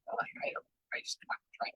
I just try.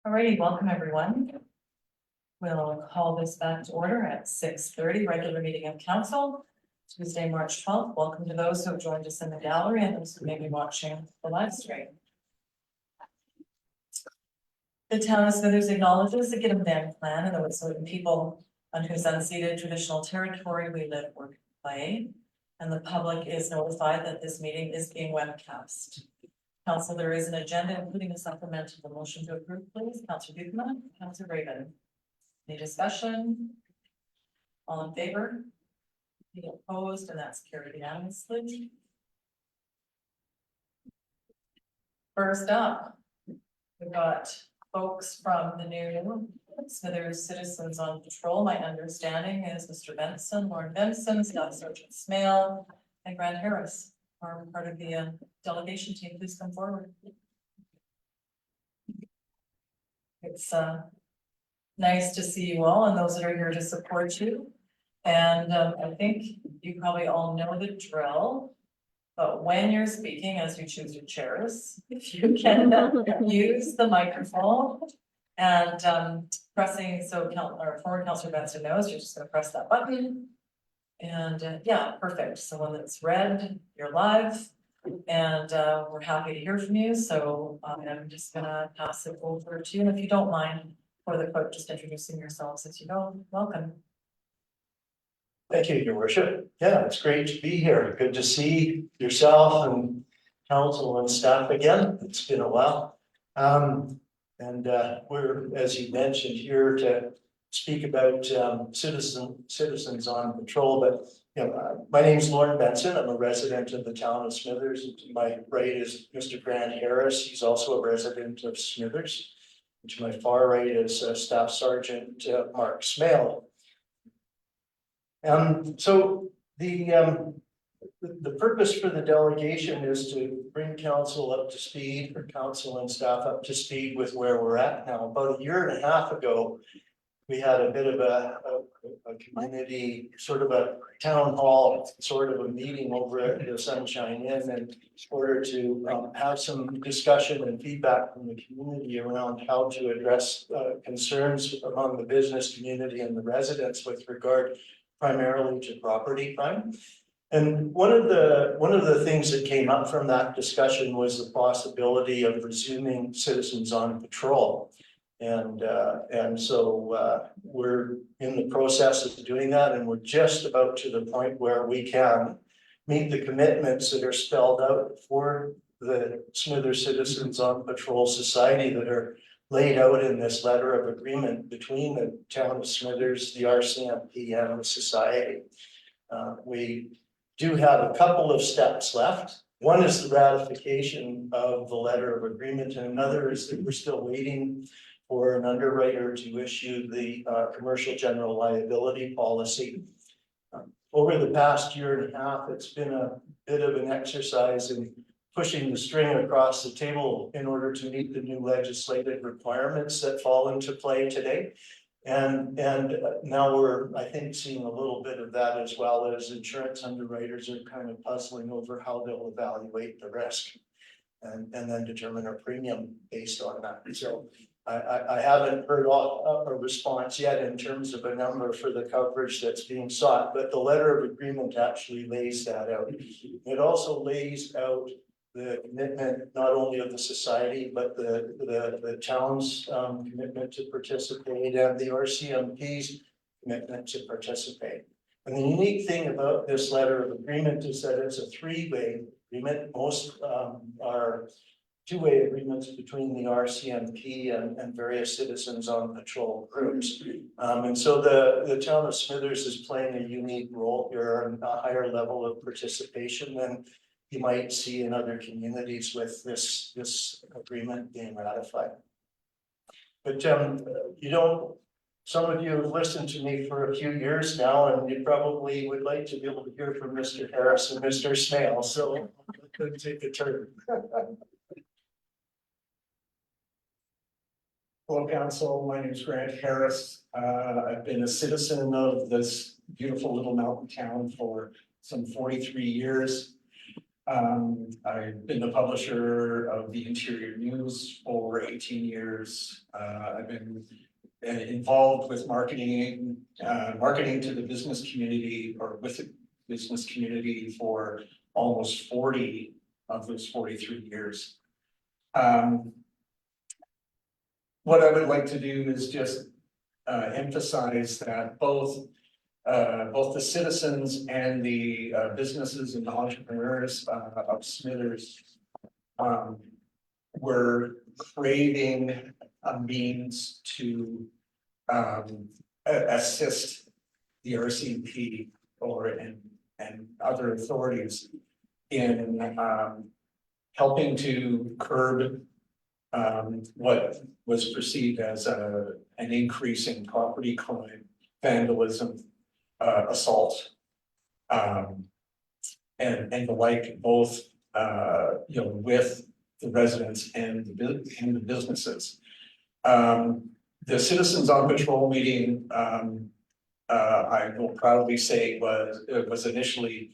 Alrighty, welcome everyone. We'll call this back to order at 6:30, regular meeting of council, Tuesday, March 12th. Welcome to those who have joined us in the gallery and those who may be watching the live stream. The town of Smithers acknowledges the Gidim Dam plan and the Wet'suwet'en people on whose unceded traditional territory we live, work, and play. And the public is notified that this meeting is being webcast. Council, there is an agenda, including a supplemental. The motion to approve, please. Councilor Buchanan, Councilor Reagan. Any discussion? All in favor? Any opposed? And that's carried unanimously. First up, we've got folks from the new Smithers Citizens on Patrol. My understanding is Mr. Benson, Lauren Benson, Scott Sergeant Smale, and Grant Harris are part of the delegation team. Please come forward. It's nice to see you all and those that are here to support you. And I think you probably all know the drill. But when you're speaking, as you choose your chairs, if you can use the microphone and pressing, so former Councillor Benson knows, you're just gonna press that button. And yeah, perfect. So when it's red, you're live. And we're happy to hear from you. So I'm just gonna pass it over to you. And if you don't mind, for the clerk, just introducing yourselves as you go. Welcome. Thank you, Your Worship. Yeah, it's great to be here. Good to see yourself and council and staff again. It's been a while. We're, as you mentioned, here to speak about citizens on patrol. But my name is Lauren Benson. I'm a resident of the town of Smithers. To my right is Mr. Grant Harris. He's also a resident of Smithers. And to my far right is Staff Sergeant Mark Smale. So the purpose for the delegation is to bring council up to speed, or council and staff up to speed with where we're at now. About a year and a half ago, we had a bit of a community, sort of a town hall, sort of a meeting over at the Sunshine Inn, in order to have some discussion and feedback from the community around how to address concerns among the business community and the residents with regard primarily to property crime. And one of the things that came up from that discussion was the possibility of resuming citizens on patrol. And so we're in the process of doing that, and we're just about to the point where we can meet the commitments that are spelled out for the Smithers Citizens on Patrol Society that are laid out in this letter of agreement between the town of Smithers, the RCMP, and the society. We do have a couple of steps left. One is the ratification of the letter of agreement, and another is that we're still waiting for an underwriter to issue the commercial general liability policy. Over the past year and a half, it's been a bit of an exercise in pushing the string across the table in order to meet the new legislative requirements that fall into play today. And now we're, I think, seeing a little bit of that, as well as insurance underwriters are kind of puzzling over how they'll evaluate the risk and then determine a premium based on that. So I haven't heard a response yet in terms of a number for the coverage that's being sought, but the letter of agreement actually lays that out. It also lays out the commitment not only of the society, but the town's commitment to participate, and the RCMP's commitment to participate. And the unique thing about this letter of agreement is that it's a three-way agreement. Most are two-way agreements between the RCMP and various citizens on patrol groups. And so the town of Smithers is playing a unique role here, and a higher level of participation than you might see in other communities with this agreement being ratified. But some of you have listened to me for a few years now, and you probably would like to be able to hear from Mr. Harris and Mr. Smale, so I could take a turn. Hello, Council. My name is Grant Harris. I've been a citizen of this beautiful little mountain town for some 43 years. I've been the publisher of the Interior News for over 18 years. I've been involved with marketing to the business community, or with the business community, for almost 40 of those 43 years. What I would like to do is just emphasize that both the citizens and the businesses and entrepreneurs of Smithers were craving a means to assist the RCMP and other authorities in helping to curb what was perceived as an increase in property crime, vandalism, assault, and the like, both with the residents and the businesses. The Citizens on Patrol meeting, I will proudly say was initially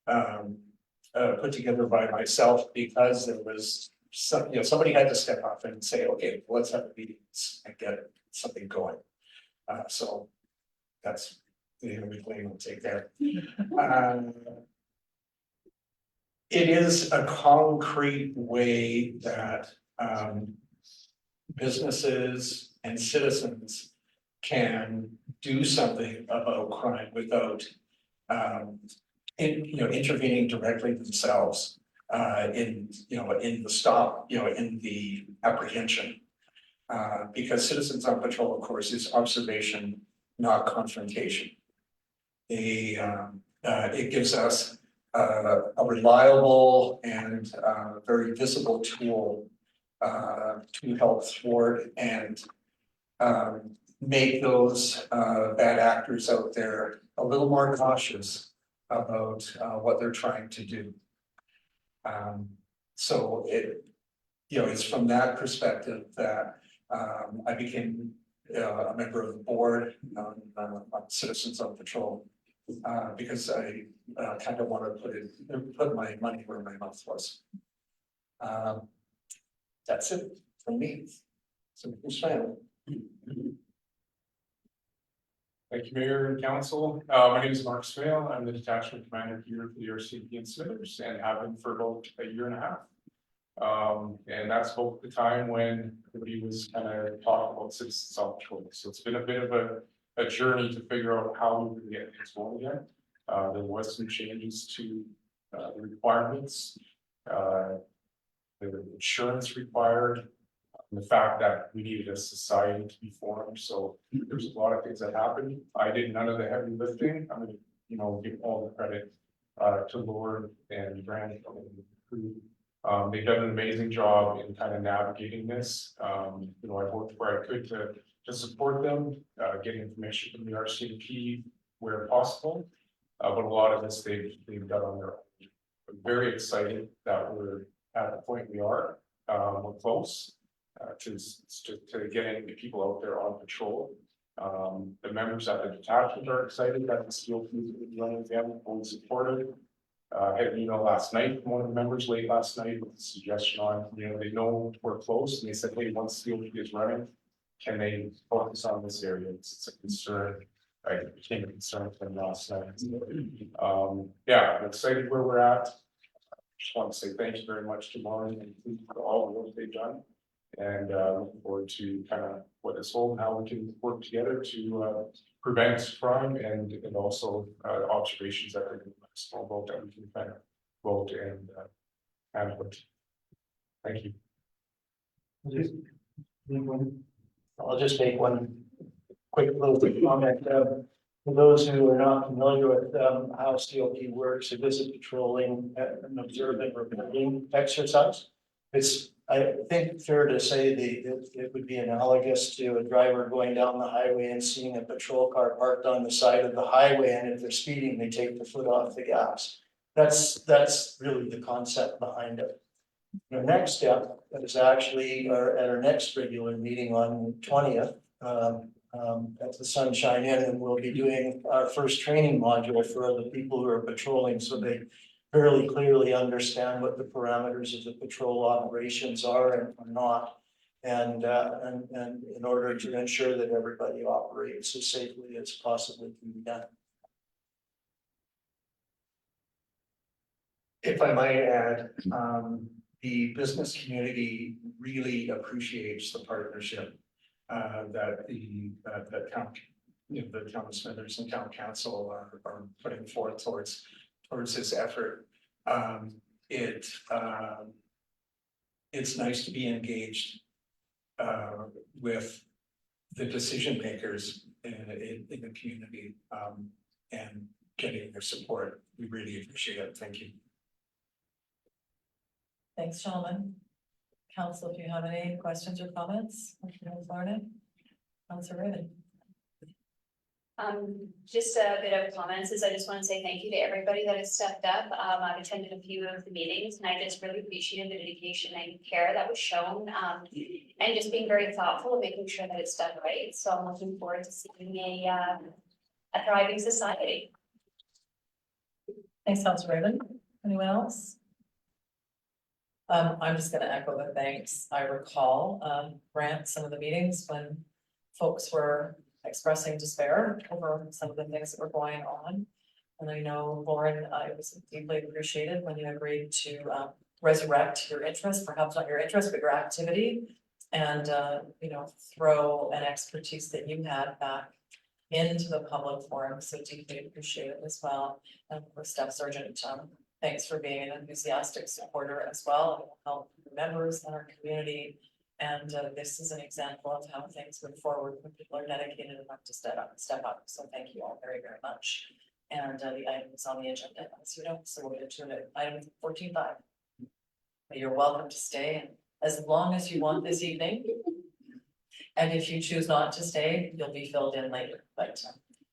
put together by myself because there was some, somebody had to step up and say, okay, let's have a meeting and get something going. So that's the only claim I'll take there. It is a concrete way that businesses and citizens can do something about crime without intervening directly themselves in the apprehension. Because Citizens on Patrol, of course, is observation, not confrontation. It gives us a reliable and very visible tool to help thwart and make those bad actors out there a little more cautious about what they're trying to do. So it's from that perspective that I became a member of the board on Citizens on Patrol. Because I kind of want to put my money where my mouth was. That's it from me. So who's smiling? Thank you, Mayor and Council. My name is Mark Swale. I'm the detachment commander here for the RCMP in Smithers and have been for about a year and a half. And that's about the time when everybody was kind of talking about Citizens on Patrol. So it's been a bit of a journey to figure out how we would get things going again. There was some changes to the requirements, the insurance required, and the fact that we needed a society to be formed. So there's a lot of things that happened. I did none of the heavy lifting. I'm going to, give all the credit to Lord and Brandon and the crew. They've done an amazing job in kind of navigating this. I worked where I could to support them, get information from the RCMP where possible. But a lot of this they've done on their own. I'm very excited that we're at the point we are. We're close to getting the people out there on patrol. The members at the detachment are excited that the steel fleet will be running them, fully supported. I had an email last night from one of the members late last night with a suggestion on, they know we're close and they said, hey, once steel fleet is running, can they focus on this area? It's a concern. It became a concern for them last night. I'm excited where we're at. Just want to say thank you very much to Maureen and for all the work they've done. And looking forward to kind of what is whole and how we can work together to prevent crime and also observations that are in a small boat that we can kind of vote and handle it. Thank you. I'll just make one quick little comment. For those who are not familiar with how CLP works, it is a patrolling and observing reporting exercise. It's, I think, fair to say it would be analogous to a driver going down the highway and seeing a patrol car parked on the side of the highway, and if they're speeding, they take the foot off the gas. That's really the concept behind it. The next step is actually at our next regular meeting on the 20th. At the Sunshine Inn, and we'll be doing our first training module for the people who are patrolling, so they fairly clearly understand what the parameters of the patrol operations are and are not, and in order to ensure that everybody operates as safely as possibly can be done. If I might add, the business community really appreciates the partnership that the town of Smithers and town council are putting forth towards this effort. It's nice to be engaged with the decision makers in the community and getting their support. We really appreciate it. Thank you. Thanks, gentlemen. Council, if you have any questions or comments, Councilor Raymond. Just a bit of comments is I just want to say thank you to everybody that has stepped up. I've attended a few of the meetings and I just really appreciated the dedication and care that was shown. And just being very thoughtful and making sure that it's done right. So I'm looking forward to seeing a thriving society. Thanks, Councilor Raven. Anyone else? I'm just gonna echo the thanks. I recall, Grant, some of the meetings when folks were expressing despair over some of the things that were going on. And I know, Lauren, it was deeply appreciated when you agreed to resurrect your interest, perhaps not your interest, but your activity. And you know, throw an expertise that you had back into the public forum, so deeply appreciated as well. And for Staff Sergeant, thanks for being an enthusiastic supporter as well. It will help members in our community. And this is an example of how things move forward when people are dedicated enough to step up. So thank you all very, very much. And the items on the agenda, as you know, so we'll get to it. Item 14.5. You're welcome to stay as long as you want this evening. And if you choose not to stay, you'll be filled in later. But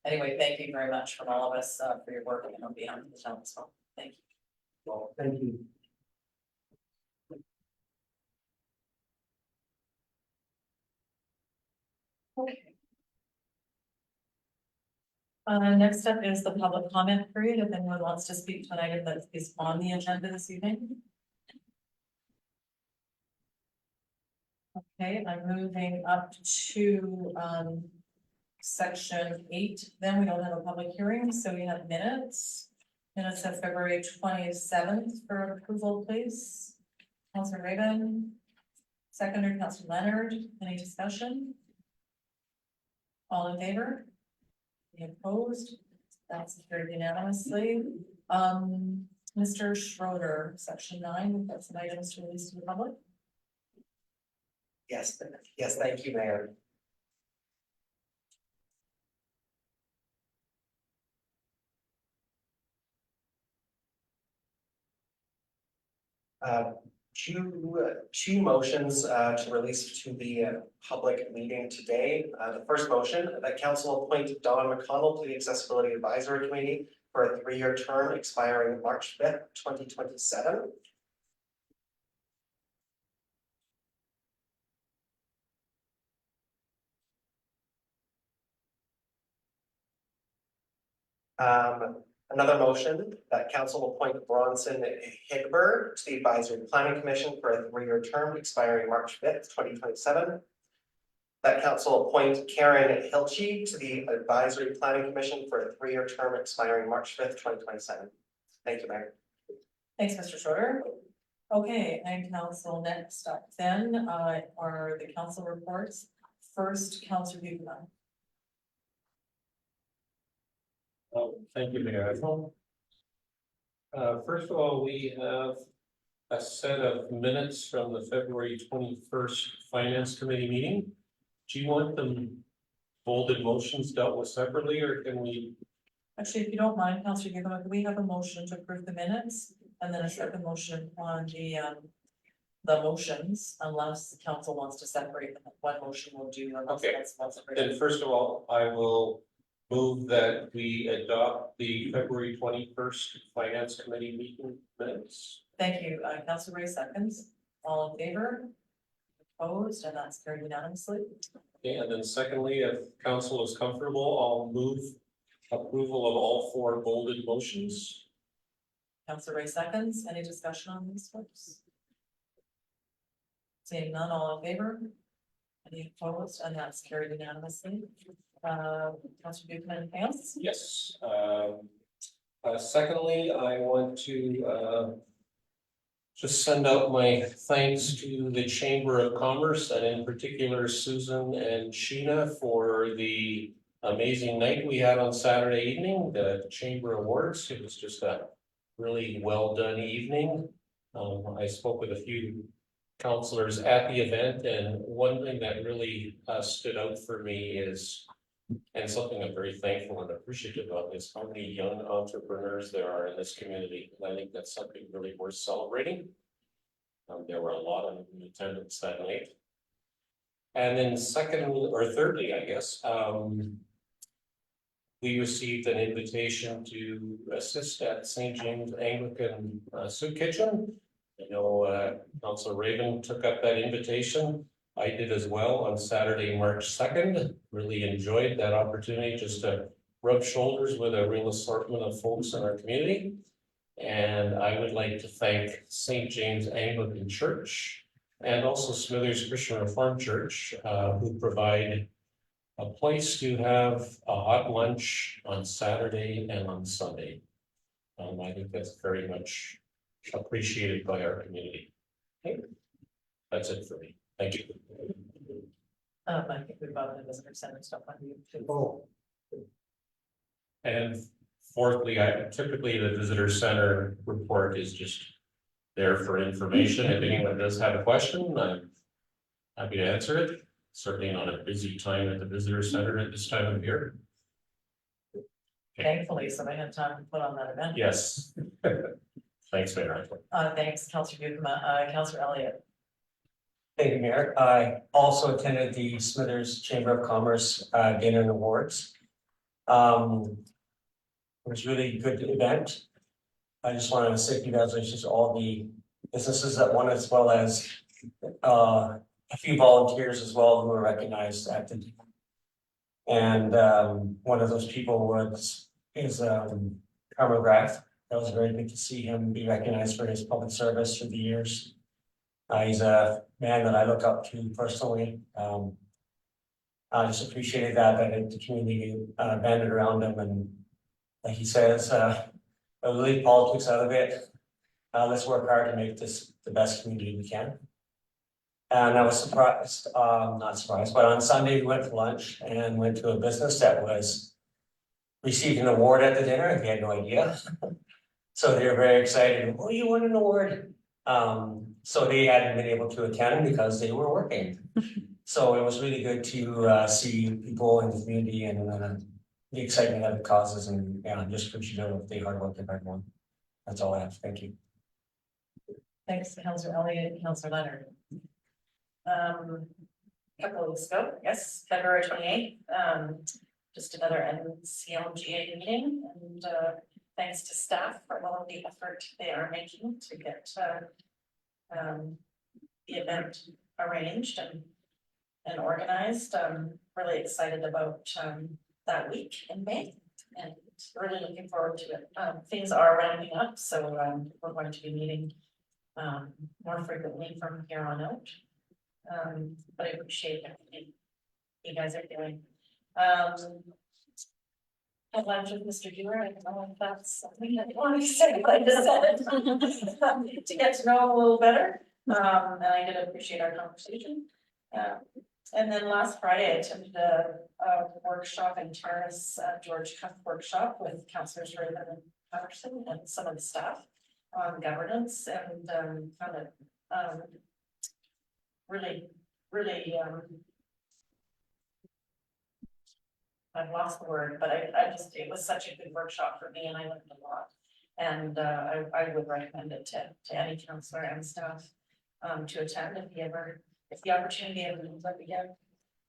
anyway, thank you very much from all of us for your work and on behalf of the town as well. Thank you. Well, thank you. Okay. Next up is the public comment period. If anyone wants to speak to an item that is on the agenda this evening. Okay, I'm moving up to section 8. Then we don't have a public hearing, so we have minutes. Minutes of February 27th for approval, please. Councilor Raven. Seconder, Councilor Leonard. Any discussion? All in favor? Any opposed? That's carried unanimously. Mr. Schroeder, section 9, we've got some items to release to the public. Yes, thank you, Mayor. Two motions to release to the public meeting today. The first motion, that council appoint Don McConnell to the Accessibility Advisory Committee for a 3-year term expiring March 5th, 2027. Another motion that council appoint Bronson Higberg to the Advisory Planning Commission for a 3-year term expiring March 5th, 2027. That council appoint Karen Hilchey to the Advisory Planning Commission for a 3-year term expiring March 5th, 2027. Thank you, Mayor. Thanks, Mr. Schroeder. Okay, and council next up then are the council reports. First, Councilor Buchanan. Oh, thank you, Mayor. First of all, we have a set of minutes from the February 21st Finance Committee meeting. Do you want them bolded motions dealt with separately, or can we? Actually, if you don't mind, Councilor Buchanan, can we have a motion to approve the minutes and then a second motion on the motions, unless the council wants to separate them. One motion will do. Okay. Then first of all, I will move that we adopt the February 21st Finance Committee meeting minutes. Thank you. Councilor Ray seconds. All in favor? Opposed, and that's carried unanimously. Okay, and then secondly, if council is comfortable, I'll move approval of all 4 bolded motions. Councilor Ray seconds. Any discussion on these folks? Seeing none, all in favor? Any opposed, and that's carried unanimously. Councilor Buchanan, anything else? Yes. Secondly, I want to just send out my thanks to the Chamber of Commerce and in particular Susan and Sheena for the amazing night we had on Saturday evening, the Chamber Awards. It was just a really well done evening. I spoke with a few councillors at the event, and one thing that really stood out for me is, and something I'm very thankful and appreciative of, is how many young entrepreneurs there are in this community. And I think that's something really worth celebrating. There were a lot of in attendance that night. And then thirdly, I guess, we received an invitation to assist at St. James Anglican Soup Kitchen. I know Councilor Raven took up that invitation. I did as well on Saturday, March 2nd. Really enjoyed that opportunity just to rub shoulders with a real assortment of folks in our community. And I would like to thank St. James Anglican Church and also Smithers Christian Reformed Church, who provide a place to have a hot lunch on Saturday and on Sunday. I think that's very much appreciated by our community. Okay. That's it for me. Thank you. I think we've got the visitor center stuff on you too. Oh, And fourthly, typically the visitor center report is just there for information. If anyone does have a question, I'm happy to answer it. Certainly not a busy time at the visitor center at this time of year. Thankfully, somebody had time to put on that event. Yes. Thanks, Mayor. Thanks, Councillor Buckham, Councillor Elliott. Thank you, Mayor. I also attended the Smithers Chamber of Commerce dinner and awards. It was really a good event. I just wanted to say congratulations to all the businesses that won, as well as a few volunteers as well who were recognized at the dinner. And one of those people is Carmen Graff. That was very good to see him be recognized for his public service through the years. He's a man that I look up to personally. I just appreciated that the community banded around him, and like he says, we'll leave politics out of it. Let's work hard to make this the best community we can. And I was surprised, not surprised, but on Sunday we went for lunch and went to a business that was received an award at the dinner. He had no idea. So they were very excited. Oh, you won an award. So they hadn't been able to attend because they were working. So it was really good to see people in the community and the excitement of the causes, and I'm just appreciative of the hard work of everyone. That's all I have. Thank you. Thanks, Councillor Elliott and Councillor Leonard. Couple of weeks ago, yes, February 28th, just another NCLGA meeting, and thanks to staff for all of the effort they are making to get the event arranged and organized. I'm really excited about that week in May and really looking forward to it. Things are ramping up, so we're going to be meeting more frequently from here on out. But I appreciate everything you guys are doing. Had lunch with Mr. Dewar. I don't know if that's something that you want to say, but I just said to get to know him a little better. And I did appreciate our conversation. And then last Friday, I attended a workshop in Terrace, George Cuff workshop with councillors Raven and Patterson and some of the staff on governance, and found it really I've lost the word, but I just, it was such a good workshop for me and I learned a lot. And I would recommend it to any councillor and staff to attend if the opportunity ever comes up again.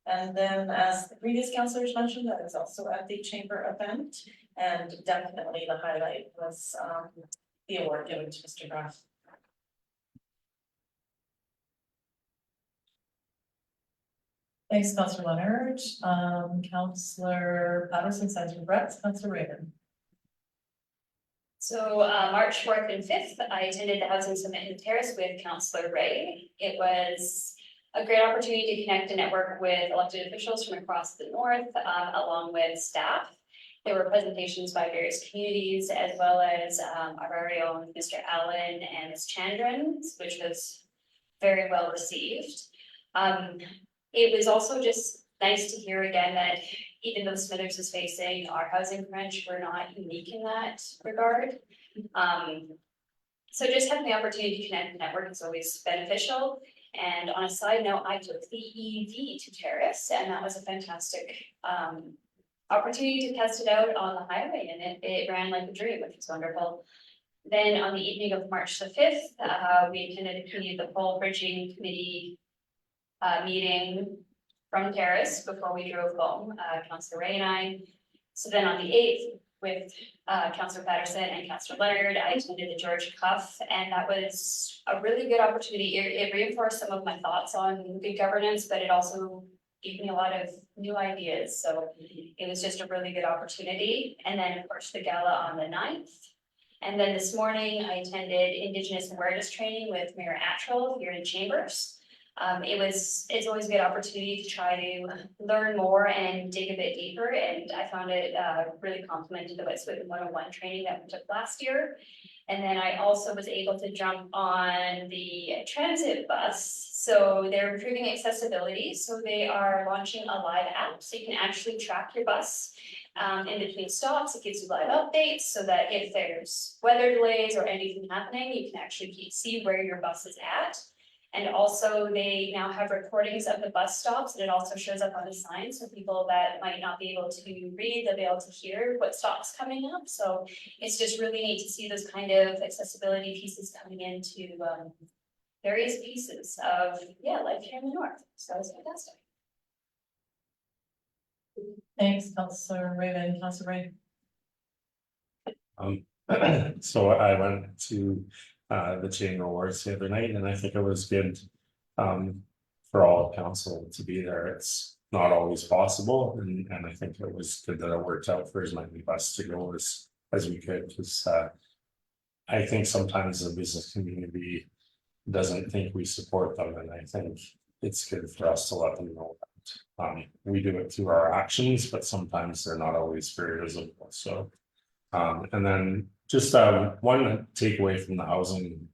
And then, as the previous councillors mentioned, I was also at the chamber event, and definitely the highlight was the award given to Mr. Graff. Thanks, Councillor Leonard. Councillor Patterson sends regrets. Councillor Raven. So March 4th and 5th, I attended the Housing Summit in Terrace with Councillor Ray. It was a great opportunity to connect and network with elected officials from across the north, along with staff. There were presentations by various communities, as well as our very own Mr. Allen and Ms. Chandran, which was very well received. It was also just nice to hear again that even though Smithers is facing our housing crunch, we're not unique in that regard. So just having the opportunity to connect and network is always beneficial. And on a side note, I took the EV to Terrace, and that was a fantastic opportunity to test it out on the highway, and it ran like a dream, which was wonderful. Then on the evening of March the 5th, we attended the Pole Bridging Committee meeting from Terrace before we drove home, Councillor Ray and I. So then on the eighth, with Councillor Patterson and Councillor Leonard, I attended the George Cuff, and that was a really good opportunity. It reinforced some of my thoughts on good governance, but it also gave me a lot of new ideas, so it was just a really good opportunity. And then, of course, the gala on the 9th. And then this morning, I attended Indigenous awareness training with Mayor Attrell here in Chambers. It's always a good opportunity to try to learn more and dig a bit deeper, and I found it really complemented the Wet'suwet'en 101 training that we took last year. And then I also was able to jump on the transit bus. So they're improving accessibility, so they are launching a live app, so you can actually track your bus in between stops. It gives you live updates so that if there's weather delays or anything happening, you can actually see where your bus is at. And also they now have recordings of the bus stops, and it also shows up on the sign, so people that might not be able to read, they'll be able to hear what stop's coming up. So it's just really neat to see those kind of accessibility pieces coming into various pieces of, life here in the north. So it's fantastic. Thanks, Councillor Raven, Councillor Ray. So I went to the Chamber Awards the other night, and I think it was good for all of council to be there. It's not always possible, and I think it was good that it worked out for as many of us to go as we could, because I think sometimes the business community doesn't think we support them, and I think it's good for us to let them know that we do it through our actions, but sometimes they're not always very visible. So and then just one takeaway from the housing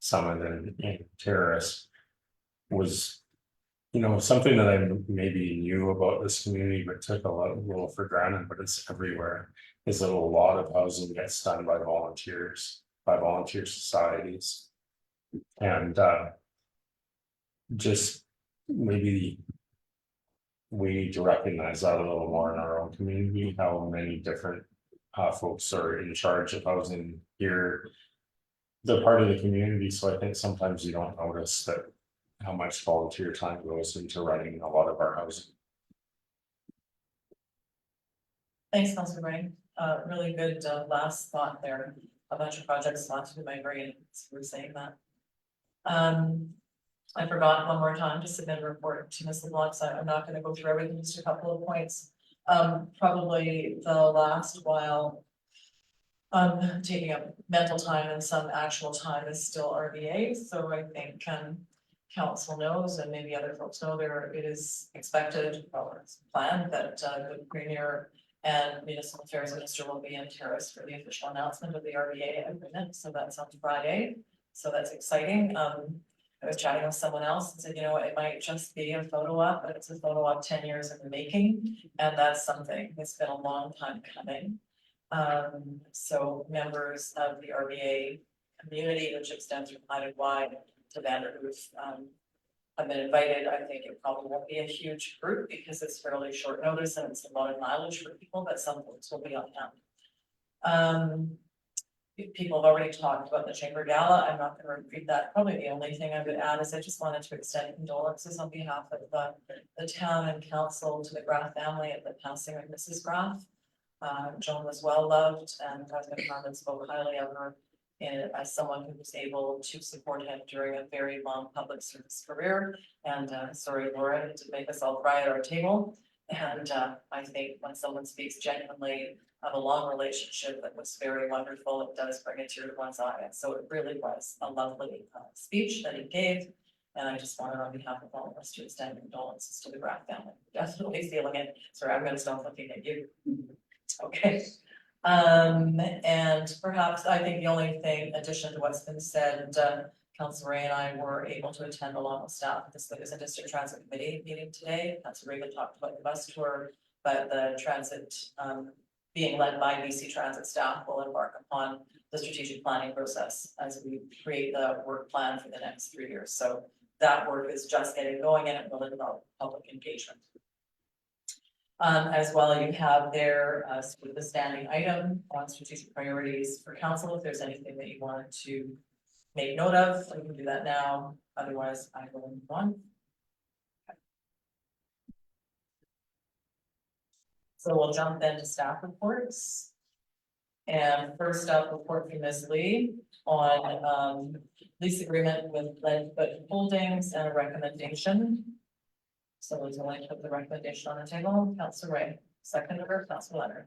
summit in Terrace was, something that I maybe knew about this community but took a little for granted, but it's everywhere, is that a lot of housing gets done by volunteer societies. And just maybe we need to recognize that a little more in our own community, how many different folks are in charge of housing here. They're part of the community, so I think sometimes you don't notice that how much volunteer time goes into running a lot of our housing. Thanks, Councillor Ray. Really good last thought there. A bunch of projects launched in my brain as we were saying that. I forgot one more time to submit a report to Ms. LeBlanc, so I'm not going to go through everything, just a couple of points. Probably the last while taking up mental time and some actual time is still RBA. So I think council knows, and maybe other folks know, it is expected, or it's planned that the Premier and Municipal Affairs Minister will be in Terrace for the official announcement of the RBA agreement. So that's on Friday. So that's exciting. I was chatting with someone else and said, it might just be a photo op, but it's a photo op 10 years in the making. And that's something that's been a long time coming. So members of the RBA community, which extends from high and wide to Vanderhoof, have been invited. I think it probably won't be a huge group because it's fairly short notice and it's a lot of mileage for people, but some folks will be on hand. People have already talked about the Chamber Gala. I'm not going to repeat that. Probably the only thing I would add is I just wanted to extend condolences on behalf of the town and council to the Graff family at the passing of Mrs. Graff. Joan was well loved, and President Harmon spoke highly of her as someone who was able to support him during a very long public service career. And sorry, Laura, it did make us all cry at our table. And I think when someone speaks genuinely of a long relationship that was very wonderful, it does bring a tear to one's eye. And so it really was a lovely speech that he gave. And I just wanted on behalf of all of us to extend condolences to the Graff family. Definitely feeling it. Sorry, I'm going to stop looking at you. Okay. And perhaps I think the only thing, addition to what's been said, Councillor Ray and I were able to attend along with staff at the Sligo's and District Transit Committee meeting today. Councillor Ray talked about the bus tour, but the transit being led by BC Transit staff will embark upon the strategic planning process as we create the work plan for the next 3 years. So that work is just getting going and it will involve public engagement. As well, you have there sort of the standing item on strategic priorities for council. If there's anything that you wanted to make note of, we can do that now. Otherwise, I will move on. So we'll jump then to staff reports. And first up, report from Ms. Lee on lease agreement with Leadfoot Holdings and a recommendation. So would you like to put the recommendation on the table? Councilor Ray, second over, Councilor Leonard.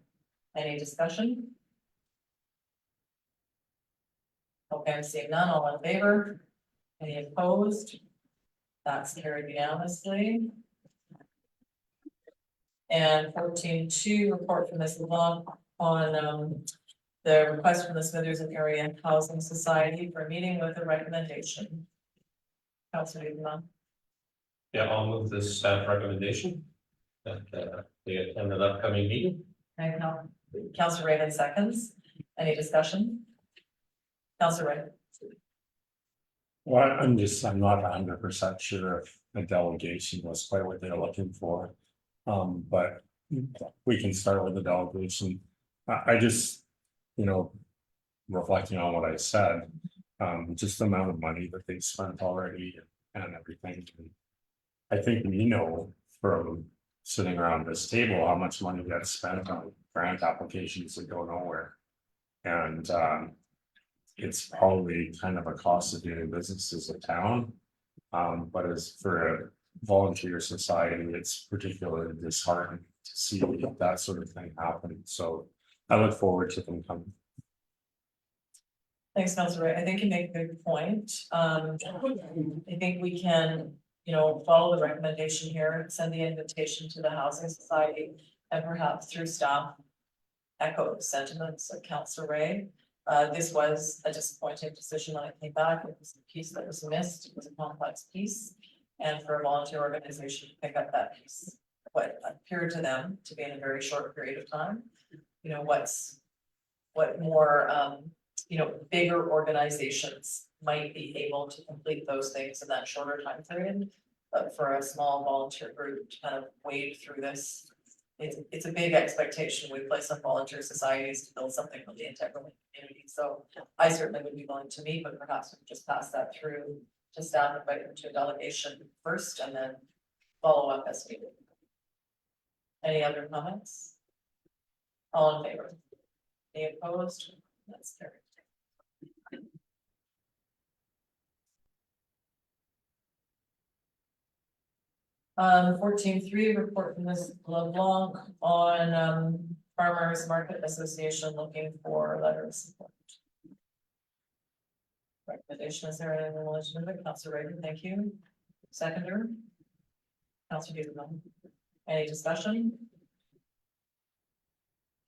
Any discussion? Okay, I'm seeing none, all in favor? Any opposed? That's carried unanimously. And 14.2, report from Ms. LeBlanc on the request from the Smithers and Area Housing Society for a meeting with a recommendation. Councilor LeBlanc. Yeah, I'll move this staff recommendation. That they attend an upcoming meeting. Okay, Councilor Raven seconds. Any discussion? Councilor Ray. Well, I'm not 100% sure if the delegation was quite what they're looking for. But we can start with the delegation. I just, reflecting on what I said, just the amount of money that they spent already and everything. I think we know from sitting around this table how much money gets spent on grant applications that go nowhere. And it's probably kind of a cost of doing business as a town. But as for a volunteer society, it's particularly disheartening to see that sort of thing happen. So I look forward to them coming. Thanks, Councilor Ray. I think you make a good point. I think we can, follow the recommendation here, send the invitation to the Housing Society, and perhaps through staff echo the sentiments of Councilor Ray. This was a disappointing decision when it came back. It was a piece that was missed. It was a complex piece. And for a volunteer organization to pick up that piece, what appeared to them to be in a very short period of time, what more, bigger organizations might be able to complete those things in that shorter time period. But for a small volunteer group to kind of wade through this, it's a big expectation we place on volunteer societies to build something really integral in the community. So I certainly would be willing to meet, but perhaps we could just pass that through to staff, invite them to a delegation first and then follow up as needed. Any other comments? All in favor? Any opposed? That's carried. 14.3, report from Ms. LeBlanc on Farmers Market Association looking for letter of support. Recommendation, is there any relation to it? Councilor Reagan, thank you. Seconder. Councilor Dugan. Any discussion?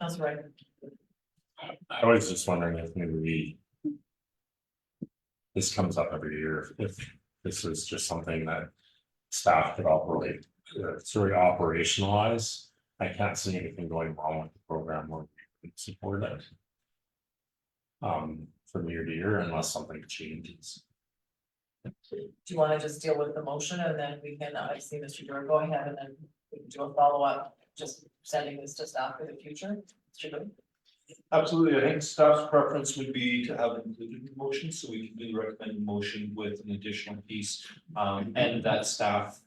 Councilor Reagan. I was just wondering if maybe this comes up every year, if this is just something that staff could operate, operationalize. I can't see anything going wrong with the program or support it. From year to year, unless something changes. Do you want to just deal with the motion and then we can, I see Mr. Durr, go ahead and then we can do a follow-up, just sending this to staff for the future. Mr. Durr? Absolutely, I think staff's preference would be to have included in the motion, so we can do the recommended motion with an additional piece. And that staff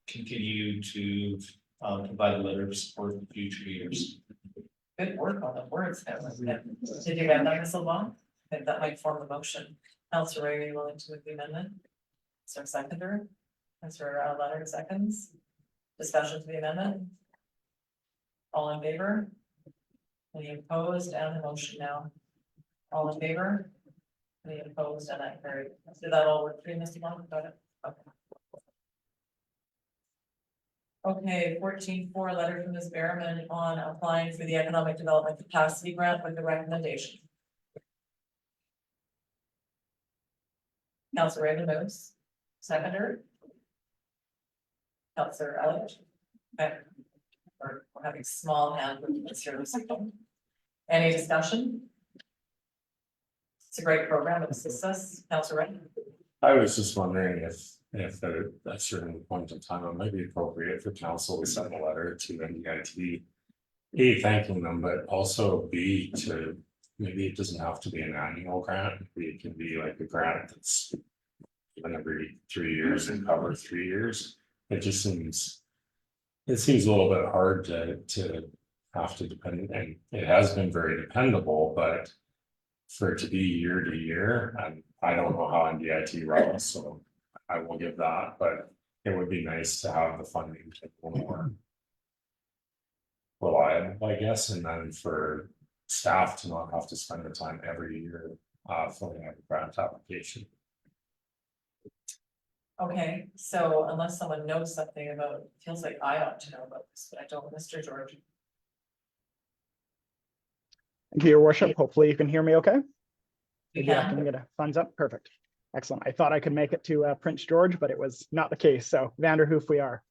continue to provide a letter of support in future years. Good work on the words there. Did you get that, Ms. LeBlanc? I think that might form the motion. Councilor Ray, are you willing to move the amendment? Is there a seconder? Councilor Leonard seconds. Discussion to the amendment? All in favor? Any opposed? And the motion now. All in favor? Any opposed? And that carried. Did that all work for you, Ms. LeBlanc? Got it? Okay. Okay, 14.4, letter from Ms. Behrman on applying for the Economic Development Capacity Grant with the recommendation. Councilor Raymond moves. Seconder. Councilor Elliott. Okay. We're having small hand movements here this evening. Any discussion? It's a great program. It assists us. Councilor Ray. I was just wondering if at a certain point in time, it might be appropriate for council to send a letter to NDIT. A, thanking them, but also B, to maybe it doesn't have to be an annual grant. Maybe it can be like a grant that's given every 3 years and cover 3 years. It just seems, a little bit hard to have to depend, and it has been very dependable, but. For it to be year to year, and I don't know how NDIT runs, so I will give that, but it would be nice to have the funding to go more. Reliable, I guess, and then for staff to not have to spend the time every year filling out a grant application. Okay, so unless someone knows something about, feels like I ought to know about this, but I don't, Mr. George. Thank you, your worship. Hopefully you can hear me okay. You Maybe I can can, get a thumbs up. Perfect. Excellent. I thought I could make it to Prince George, but it was not the case. So Vanderhoof we are.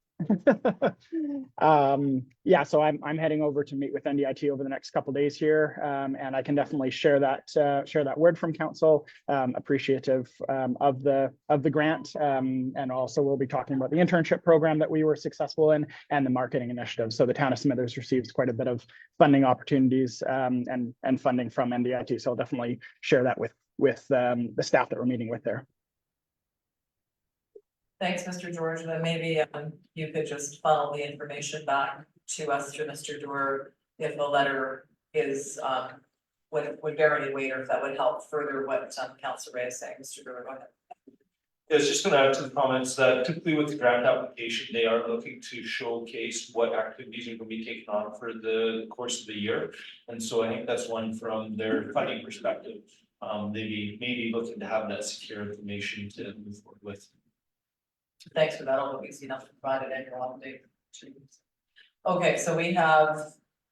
Yeah, so I'm heading over to meet with NDIT over the next couple days here, and I can definitely share that word from council. Appreciative of the grant, and also we'll be talking about the internship program that we were successful in and the marketing initiative. So the town of Smithers receives quite a bit of funding opportunities and funding from NDIT. So I'll definitely share that with the staff that we're meeting with there. thanks, Mr. George, then maybe you could just funnel the information back to us through Mr. Doer if the letter is would bear any weight, or if that would help further what Councillor Ray is saying. Mr. Doer, go ahead. I was just gonna add to the comments that typically with the grant application, they are looking to showcase what activities are gonna be taken on for the course of the year. And so I think that's one from their funding perspective. They may be looking to have that secure information to move forward with. Thanks for that, although easy enough to provide an annual update. Okay, so we have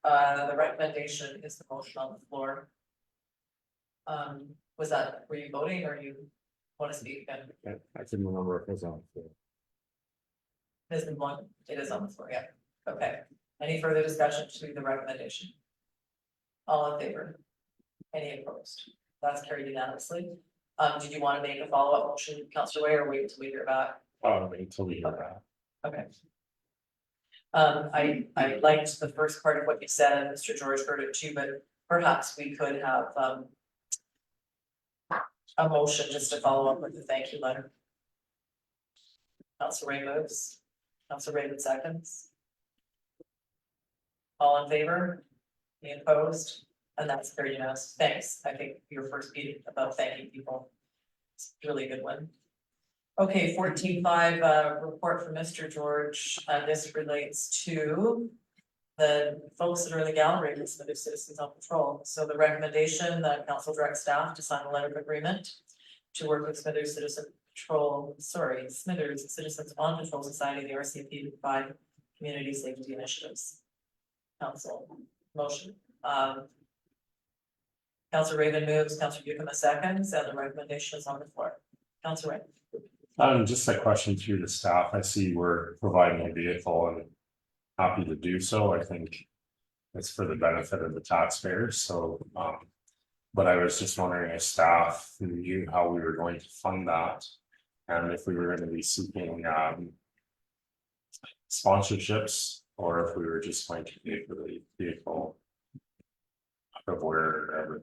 the recommendation is the motion on the floor. Were you voting or you want to speak again? I can remember if it was on. Ms. LeBlanc, it is on the floor, yeah. Okay, any further discussion to the recommendation? All in favor? Any opposed? That's carried unanimously. Did you want to make a follow-up motion, Councillor Way, or wait until we hear back? Wait until we hear that. Okay. I liked the first part of what you said, and Mr. George heard it too, but perhaps we could have a motion just to follow up with the thank you letter. Councillor Ray moves, Councillor Raymond seconds. All in favor? Any opposed? And that's very unanimous. Thanks. I think your first meeting about thanking people. It's a really good one. Okay, 14.5, report from Mr. George. This relates to the folks that are in the gallery, the Smithers Citizens on Patrol. So the recommendation that council directs staff to sign a letter of agreement to work with Smithers Citizen Patrol, Smithers Citizens on Patrol Society, the RCP, to provide community safety initiatives. Council motion. Councillor Raven moves, Councillor Buckham seconds, and the recommendation is on the floor. Councillor Raven. Just a question through the staff. I see we're providing a vehicle and happy to do so. I think it's for the benefit of the taxpayers. So, but I was just wondering if staff knew how we were going to fund that, and if we were going to be seeking sponsorships, or if we were just going to pay for the vehicle of wherever.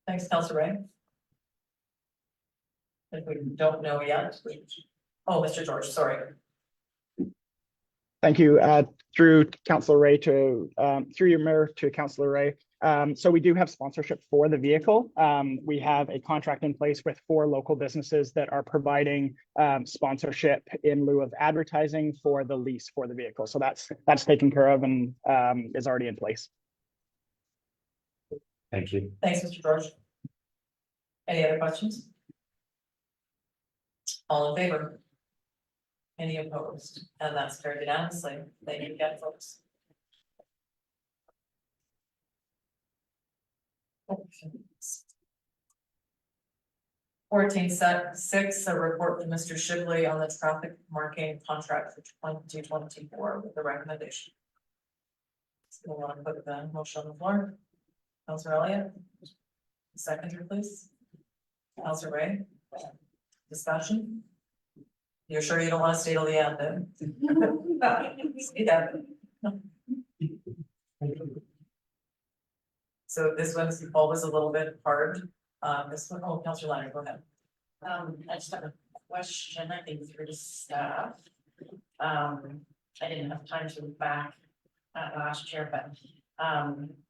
Thanks, Councillor Ray. If we don't know yet, Mr. George, sorry. Thank you. Through Councillor Ray through your mayor to Councillor Ray. So we do have sponsorship for the vehicle. We have a contract in place with 4 local businesses that are providing sponsorship in lieu of advertising for the lease for the vehicle. So that's taken care of and is already in place. Thank you. Thanks, Mr. George. Any other questions? All in favor? Any opposed? And that's carried unanimously. Thank you again, folks. Okay. 14.6, a report from Mr. Shibley on the traffic marking contract for 2024 with the recommendation. So we want to put the motion on the floor. Councillor Elliott. Seconder, please. Councillor Ray. Discussion? You're sure you don't want to stay till the end then? Yeah. So this one's always a little bit hard. This one, Councillor Leonard, go ahead. I just have a question, I think, through the staff. I didn't have time to look back at last year, but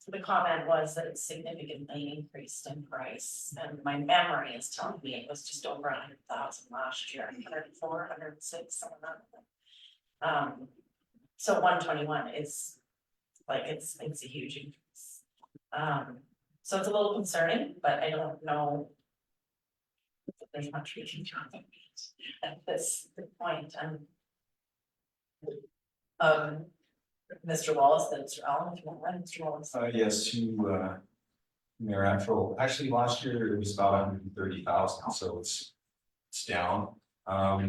the comment was that it significantly increased in price. And my memory is telling me it was just over 100,000 last year, 104, 106, something like that. So 121 is like, it's a huge increase. So it's a little concerning, but I don't know if there's much we can do at this point. Mr. Wallace, then Mr. Allen, if you want to run, Mr. Wallace. Yes, to Mayor Antro, actually last year it was about 130,000, so it's down. Of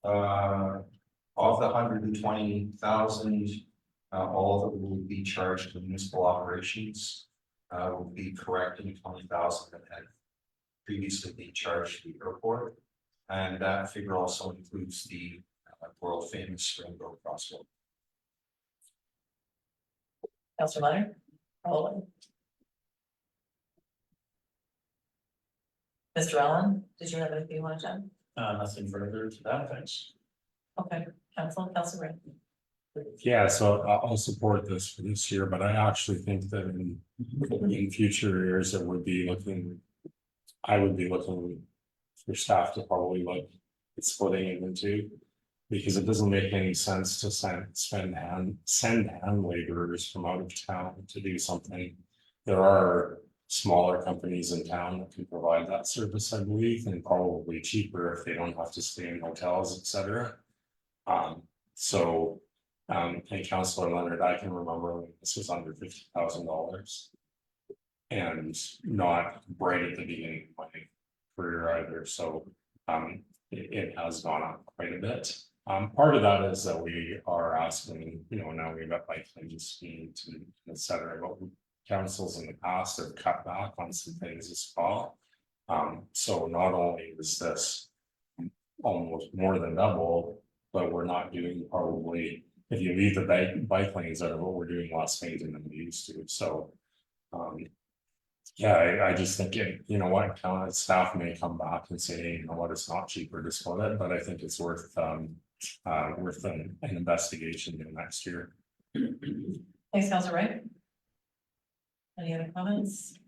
the 120,000, all that will be charged to municipal operations will be correcting 20,000 that had previously been charged to the airport, and that figure also includes the world famous Rainbow Crosswalk. Councilor Leonard. Roland. Mr. Allen, did you have anything you want to add? Nothing further to that, thanks. Okay, Councilor Ray. Yeah, so I'll support this for this year, but I actually think that in future years, it would be looking. I would be looking for staff to probably look at splitting it into. Because it doesn't make any sense to send hand laborers from out of town to do something. There are smaller companies in town that can provide that service, I believe, and probably cheaper if they don't have to stay in hotels, etc. And Councilor Leonard, I can remember when this was under $50,000 and not right at the beginning of my career either. So it has gone up quite a bit. Part of that is that we are asking, now we've got bike lane speed and et cetera, but councils in the past have cut back on some things as well. So not only is this almost more than double, but we're not doing probably, if you leave the bike lanes out of what we're doing less maintenance than we used to, so. Yeah, I just think town staff may come back and say, hey, you know what, it's not cheaper to split it, but I think it's worth an investigation in next year. Thanks, Councilor Ray. Any other comments?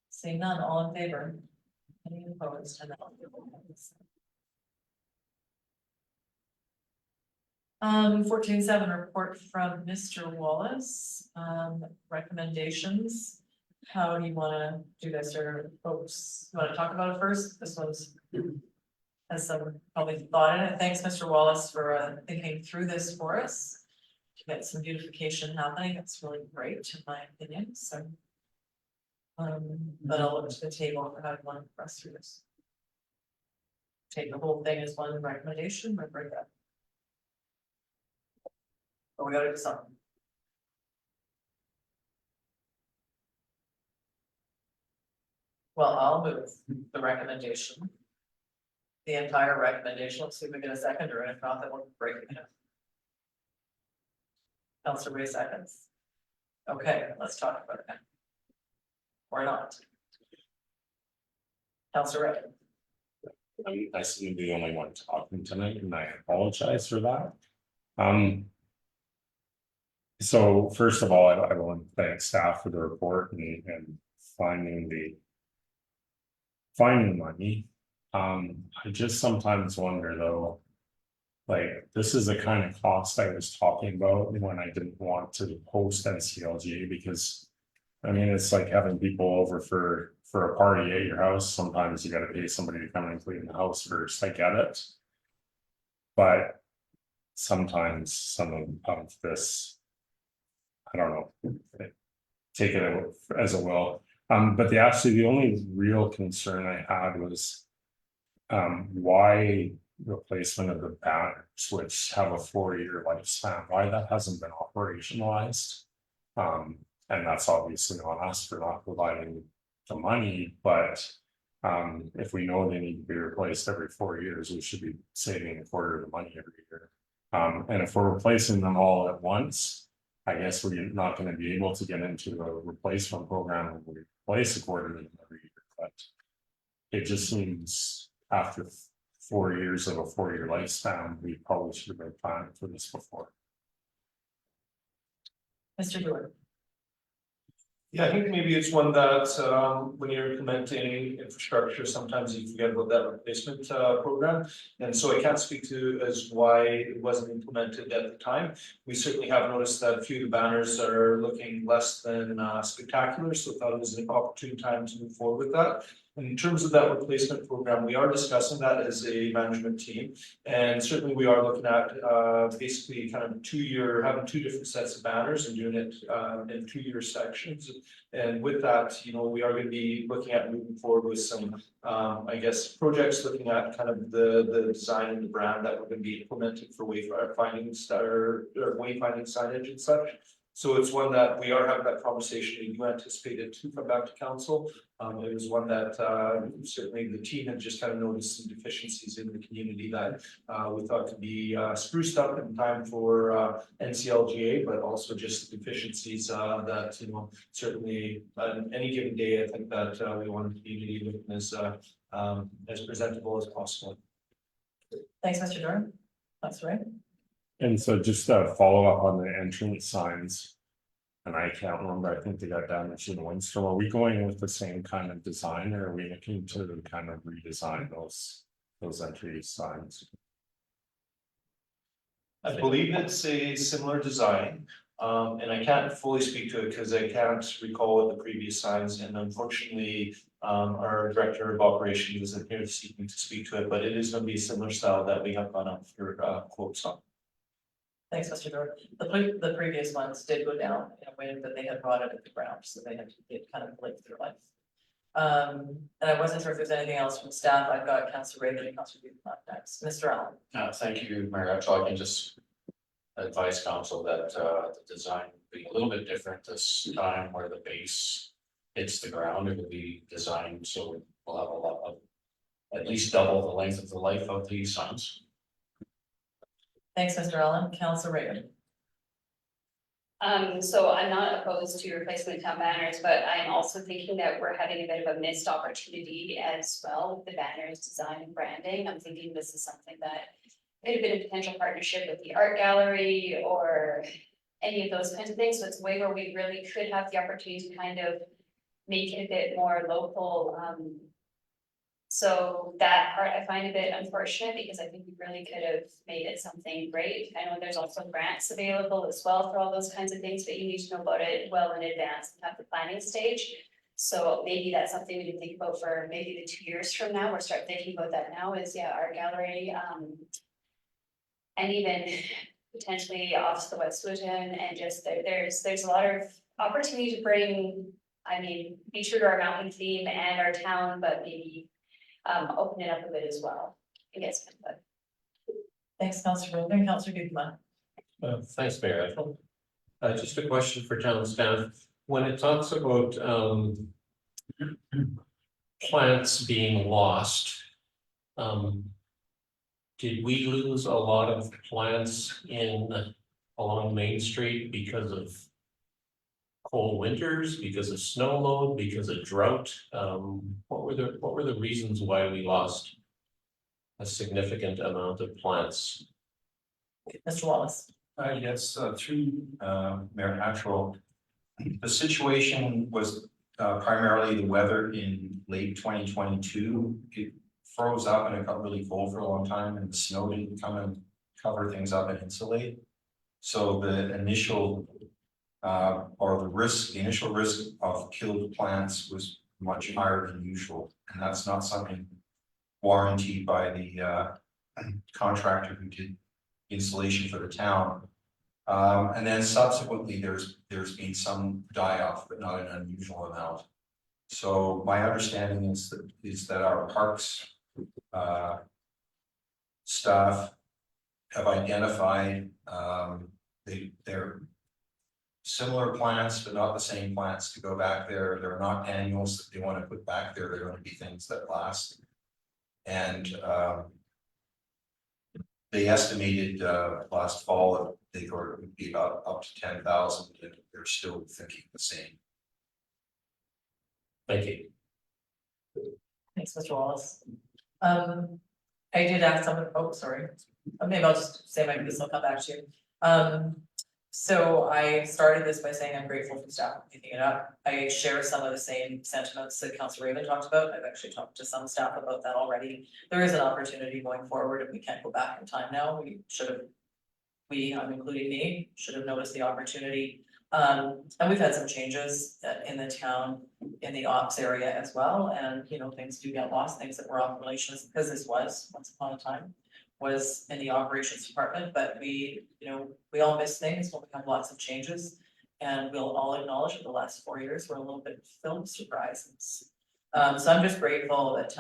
Seeing none, all in favor? Any opposed? 14.7 report from Mr. Wallace, recommendations. How do you want to do this, or folks, you want to talk about it first? This one's has some probably thought in it. Thanks, Mr. Wallace, for thinking through this for us to get some beautification happening. It's really great, in my opinion. So, but I'll look to the table for how you want to press through this. Take the whole thing as one recommendation, or break up. But we got to do something. Well, I'll move the recommendation. The entire recommendation. Let's see if we get a seconder, and if not, then we'll break it up. Councilor Ray seconds. Okay, let's talk about it. Or not. Councilor Ray. I seem to be the only one talking tonight, and I apologize for that. So first of all, I want to thank staff for the report and finding money. I just sometimes wonder though, like this is the kind of cost I was talking about when I didn't want to host NCLG, because I mean, it's like having people over for a party at your house. Sometimes you got to pay somebody to come and clean the house first. I get it. But sometimes some of this, I don't know, take it as a will. But the only real concern I had was why replacement of the banners, which have a 4-year lifespan, why that hasn't been operationalized. And that's obviously on us for not providing the money, but if we know they need to be replaced every 4 years, we should be saving a quarter of the money every year. And if we're replacing them all at once, I guess we're not going to be able to get into a replacement program when we replace a quarter of them every year. But it just seems after 4 years of a 4-year lifespan, we probably should have been planning for this before. Mr. Dewar. Yeah, I think maybe it's one that, when you're implementing infrastructure, sometimes you forget about that replacement, program. And so I can't speak to as why it wasn't implemented at the time. We certainly have noticed that a few of the banners are looking less than, spectacular, so thought it was an opportune time to move forward with that. In terms of that replacement program, we are discussing that as a management team. And certainly we are looking at basically kind of having 2 different sets of banners and doing it in 2-year sections. And with that, we are going to be looking at moving forward with some I guess projects looking at kind of the design and the brand that we're going to be implementing for wayfinding signage and such. So it's one that we are having that conversation, and you anticipated to come back to council. It was one that certainly the team had just kind of noticed some deficiencies in the community that we thought could be spruced up in time for NCLGA, but also just deficiencies that certainly on any given day, I think that we want the community looking as presentable as possible. Thanks, Mr. Durham. That's right. And so just a follow up on the entrance signs. And I can't remember, I think they got damaged in the windstorm. Are we going with the same kind of design, or are we looking to kind of redesign those entry signs? I believe it's a similar design, and I can't fully speak to it because I can't recall what the previous signs, and unfortunately. Our director of operations isn't here seeking to speak to it, but it is going to be a similar style that we have gone up for quotes on. Thanks, Mr. Dort. The previous ones did go down in a way that they had rotted at the ground, so they had to get kind of lived their life. And I wasn't sure if there's anything else from staff. I've got Councillor Reagan and Councillor Buchanan next. Mr. Allen. Thank you, Mayor. So I can just advise council that the design will be a little bit different this time, where the base hits the ground. It will be designed so we'll have a lot of, at least double the length of the life of these signs. Thanks, Mr. Allen. Councillor Reagan. So I'm not opposed to replacement town banners, but I'm also thinking that we're having a bit of a missed opportunity as well with the banners, design and branding. I'm thinking this is something that could have been a potential partnership with the art gallery or any of those kinds of things. So it's a way where we really could have the opportunity to kind of make it a bit more local. So that part I find a bit unfortunate because I think we really could have made it something great. I know there's also grants available as well for all those kinds of things, but you need to know about it well in advance and have the planning stage. So maybe that's something we can think about for maybe the 2 years from now, or start thinking about that now is art gallery. And even potentially off the Westwooden, and just there's a lot of opportunity to bring, be true to our mountain theme and our town, but maybe open it up a bit as well, I guess. Thanks, Councillor Reagan. Councillor Buchanan. Thanks, Mayor. Just a question for town staff. When it talks about plants being lost, did we lose a lot of plants along Main Street because of cold winters, because of snow load, because of drought? What were the reasons why we lost a significant amount of plants? Mr. Wallace. Yes, through Mayor Hatchell. The situation was primarily the weather in late 2022. It froze up and it got really cold for a long time, and the snow didn't come and cover things up and insulate. So the initial the initial risk of killed plants was much higher than usual, and that's not something warranted by the contractor who did installation for the town. And then subsequently there's been some die-off, but not an unusual amount. So my understanding is that our parks staff have identified they're similar plants, but not the same plants to go back there. They're not annuals that they want to put back there. They're going to be things that last. And they estimated last fall that they thought it would be about up to 10,000, and they're still thinking the same. Thank you. Thanks, Mr. Wallace. I did ask someone, oh, sorry, maybe I'll just say my piece, I'll come back to you. So I started this by saying I'm grateful for staff picking it up. I share some of the same sentiments that Councilor Raven talked about. I've actually talked to some staff about that already. There is an opportunity going forward, if we can't go back in time now, I'm including me, should have noticed the opportunity. And we've had some changes in the town, in the ops area as well, and you know, things do get lost, things that were operations, because this was once upon a time. Was in the operations department, but we all miss things when we have lots of changes. And we'll all acknowledge that the last 4 years were a little bit filled with surprises. So I'm just grateful that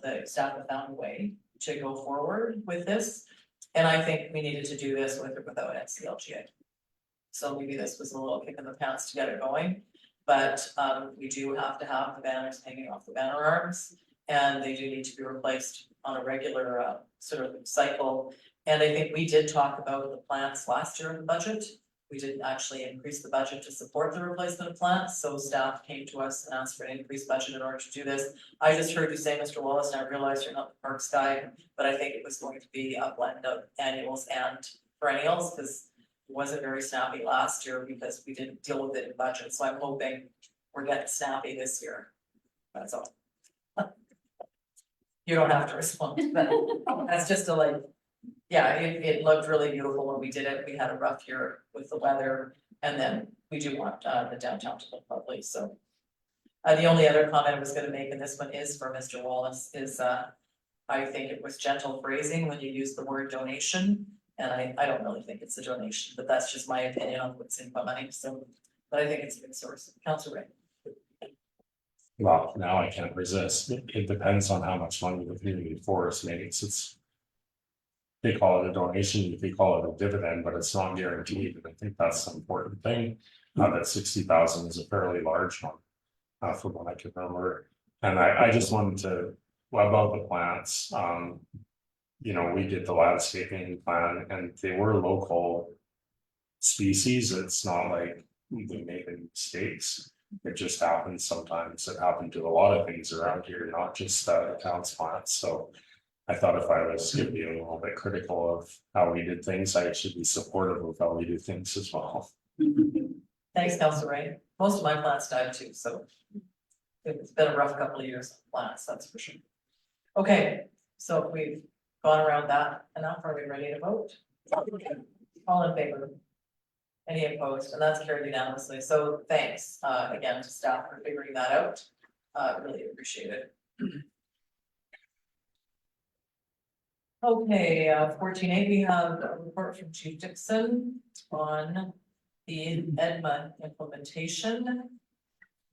the staff have found a way to go forward with this. And I think we needed to do this with or without NCLGA. So maybe this was a little kick in the pants to get it going, but we do have to have the banners hanging off the banner arms. And they do need to be replaced on a regular sort of cycle. And I think we did talk about the plants last year in the budget. We didn't actually increase the budget to support the replacement of plants, so staff came to us and asked for an increased budget in order to do this. I just heard you say, Mr. Wallace, and I realized you're not the parks guy, but I think it was going to be a blend of annuals and perennials, because it wasn't very snappy last year because we didn't deal with it in budget, so I'm hoping we're getting snappy this year. That's all. You don't have to respond to that. That's just yeah, it looked really beautiful when we did it. We had a rough year with the weather, and then we do want the downtown to look lovely, so. The only other comment I was gonna make, and this one is for Mr. Wallace, is I think it was gentle phrasing when you use the word donation. And I don't really think it's a donation, but that's just my opinion on what's in my money, so, but I think it's a good source. Councilor Ray. Well, now I can't resist. It depends on how much money the community forest makes. They call it a donation, they call it a dividend, but it's not guaranteed. And I think that's the important thing. That 60,000 is a fairly large one. From what I can remember. And I just wanted to, well, about the plants, you know, we did the landscaping plan and they were local species. It's not like we made any mistakes. It just happens sometimes. It happened to a lot of things around here, not just the town's plants. So I thought if I was gonna be a little bit critical of how we did things, I should be supportive of how we do things as well. Thanks, Councilor Ray. Most of my plants died too, so it's been a rough couple of years of plants, that's for sure. Okay, so we've gone around that enough. Are we ready to vote? All in favor? Any opposed? And that's carried unanimously. So thanks again to staff for figuring that out. Really appreciate it. Okay, 14A, we have a report from Chief Dixon on the EDMA implementation,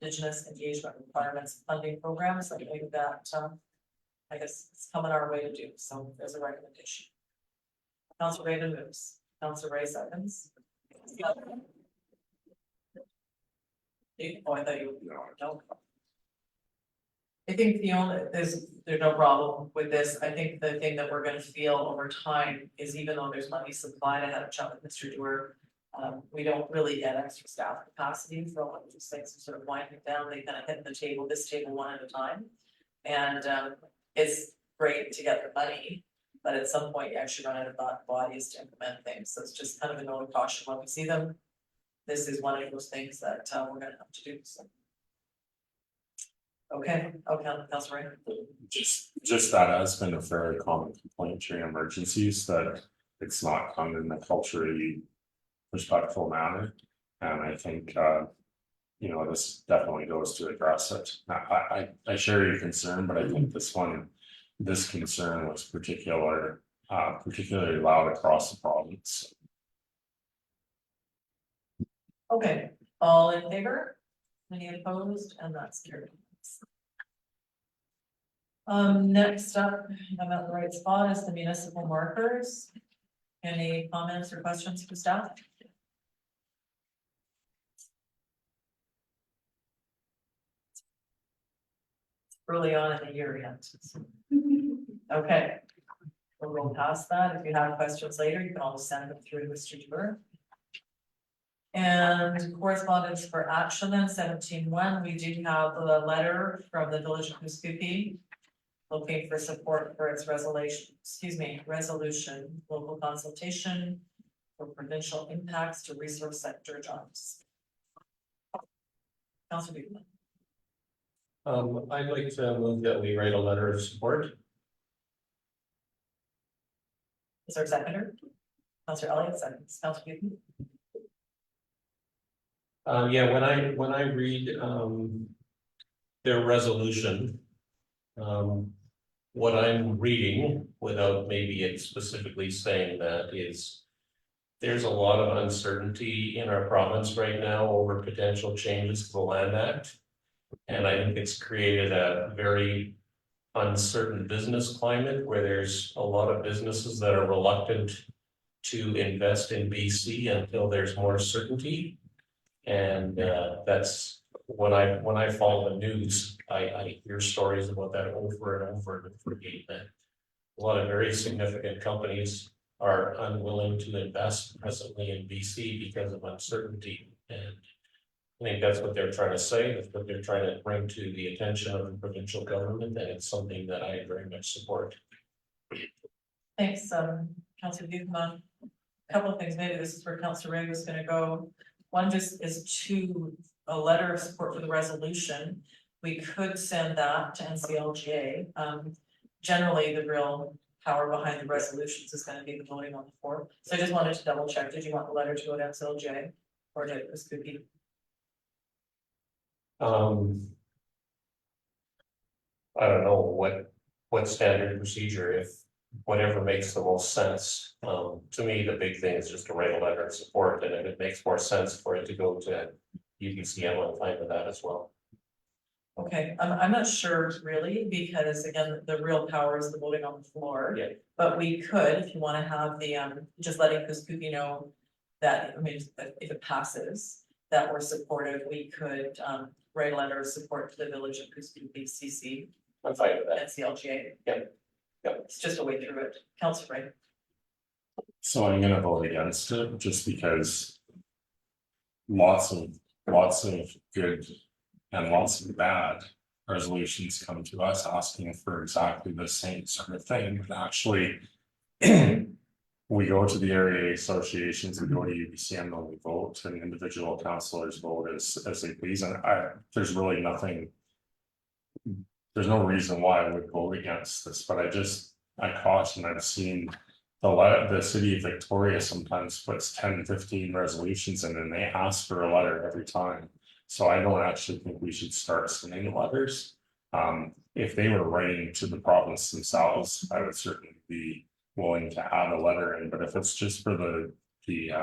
Indigenous Engagement Requirements Funding Program, something that I guess it's coming our way to do, so there's a recommendation. Councilor Raven moves, Councilor Ray seconds. Oh, I thought you don't. I think there's no problem with this. I think the thing that we're gonna feel over time is even though there's money supplied, I had a chat with Mr. Dewar. We don't really get extra staff capacity for all of these things, sort of winding down, they kind of hit the table, this table one at a time. And it's great to get the money, but at some point you actually run out of bodies to implement things, so it's just kind of a note of caution when we see them. This is one of those things that we're gonna have to do, so. Okay, Councilor Ray. Just that has been a fairly common complaint during emergencies, that it's not done in a culturally respectful manner. And I think you know, this definitely goes to address it. I share your concern, but I think this concern was particularly loud across the province. Okay, all in favor? Any opposed? And that's carried. Next up, I'm at the right spot, is the municipal markers. Any comments or questions for staff? Early on in the year yet. Okay. We'll go past that. If you have questions later, you can always send them through to Mr. Dewar. And correspondence for action then 17.1, we do have a letter from the Village of Kuskookee looking for support for its resolution, local consultation for provincial impacts to resource sector jobs. Councilor Beekman. I'd like to move that we write a letter of support. Is there a seconder? Councilor Elliott seconds. Councilor Beekman. Yeah, when I read, their resolution. What I'm reading, without maybe it specifically saying that, is. There's a lot of uncertainty in our province right now over potential changes to the Land Act. And I think it's created a very uncertain business climate where there's a lot of businesses that are reluctant to invest in BC until there's more certainty. And that's when I follow the news, I hear stories about that over and over and over again. That a lot of very significant companies are unwilling to invest presently in BC because of uncertainty. And I think that's what they're trying to say, that's what they're trying to bring to the attention of the provincial government, and it's something that I very much support. Thanks, Councilor Beekman. A couple of things, maybe this is where Councilor Ray was gonna go. One just is to a letter of support for the resolution. We could send that to NCLGA. Generally, the real power behind the resolutions is gonna be the voting on the floor. So I just wanted to double check, did you want the letter to go to NCLGA? Or did this could be? I don't know what standard procedure, if whatever makes the most sense. To me, the big thing is just to write a letter of support, and if it makes more sense for it to go to UBCM, I'm fine with that as well. Okay, I'm not sure really, because again, the real power is the voting on the floor. Yeah. But we could, if you wanna have the, just letting Kuskookee know that, I mean, if it passes, that we're supportive, we could, write a letter of support to the village of Kuskookee CC. I'm fine with that. NCLGA. Yep. It's just a way through it. Councilor Ray. So I'm gonna vote against it just because. Lots of good and lots of bad resolutions come to us asking for exactly the same sort of thing, but actually. We go to the area associations, we go to UBCM when we vote, and individual councillors vote as they please, and there's really nothing. There's no reason why I would vote against this, but I caution, I've seen. The city of Victoria sometimes puts 10-15 resolutions in and they ask for a letter every time. So I don't actually think we should start sending letters. If they were writing to the province themselves, I would certainly be willing to add a letter in, but if it's just for the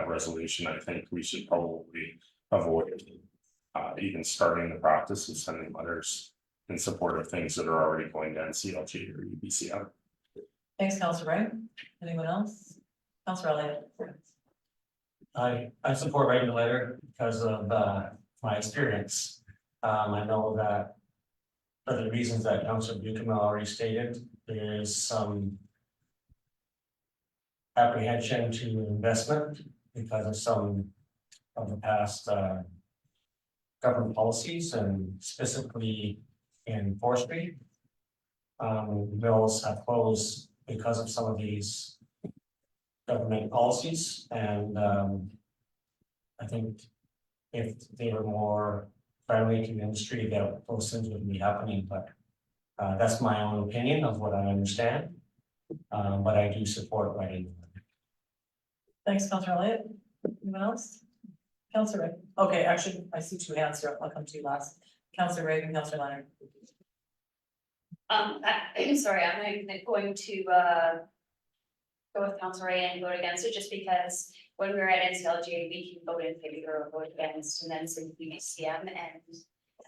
resolution, I think we should probably avoid. Even starting the practice of sending letters in support of things that are already going to NCLG or UBCM. Thanks, Councilor Ray. Anyone else? Councilor Elliott. I support writing the letter because of my experience. I know that for the reasons that Councilor Beekman already stated, there is some apprehension to investment because of some of the past government policies, and specifically in forestry. Mills have closed because of some of these government policies, and I think if they were more friendly to the industry, that those things wouldn't be happening, but that's my own opinion of what I understand. But I do support writing. Thanks, Councilor Elliott. Anyone else? Councilor Ray. Okay, actually, I see two hands here. I'll come to you last. Councilor Ray and Councilor Leonard. Sorry, I'm going to go with Councilor Ray and vote against it, just because when we were at NCLGA, we can vote in favor or vote against, and then send UBCM, and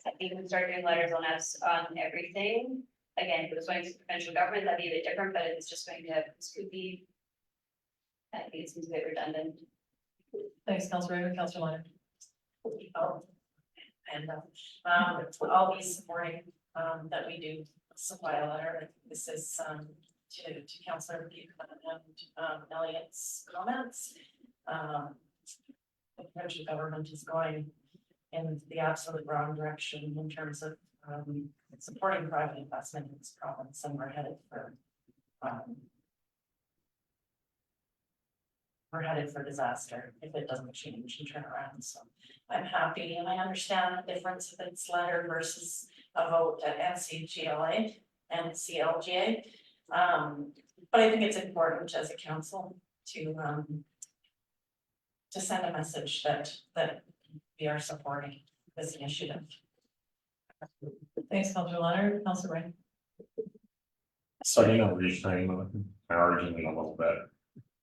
I think we started doing letters on us on everything. Again, if it was going to the provincial government, that'd be a bit different, but it's just going to Kuskookee. I think it seems a bit redundant. Thanks, Councilor Ray and Councilor Leonard. And I'll be supporting that we do supply a letter. I think this is to Councilor Beekman and Elliott's comments. The provincial government is going in the absolute wrong direction in terms of supporting private investment in this province, and we're headed for, we're headed for disaster if it doesn't change and turn around, so I'm happy, and I understand the difference if it's letter versus a vote at NCGLA and CLGA. But I think it's important as a council to send a message that we are supporting this initiative. Thanks, Councilor Leonard, Councilor Ray. So I'm gonna reframe my argument a little bit.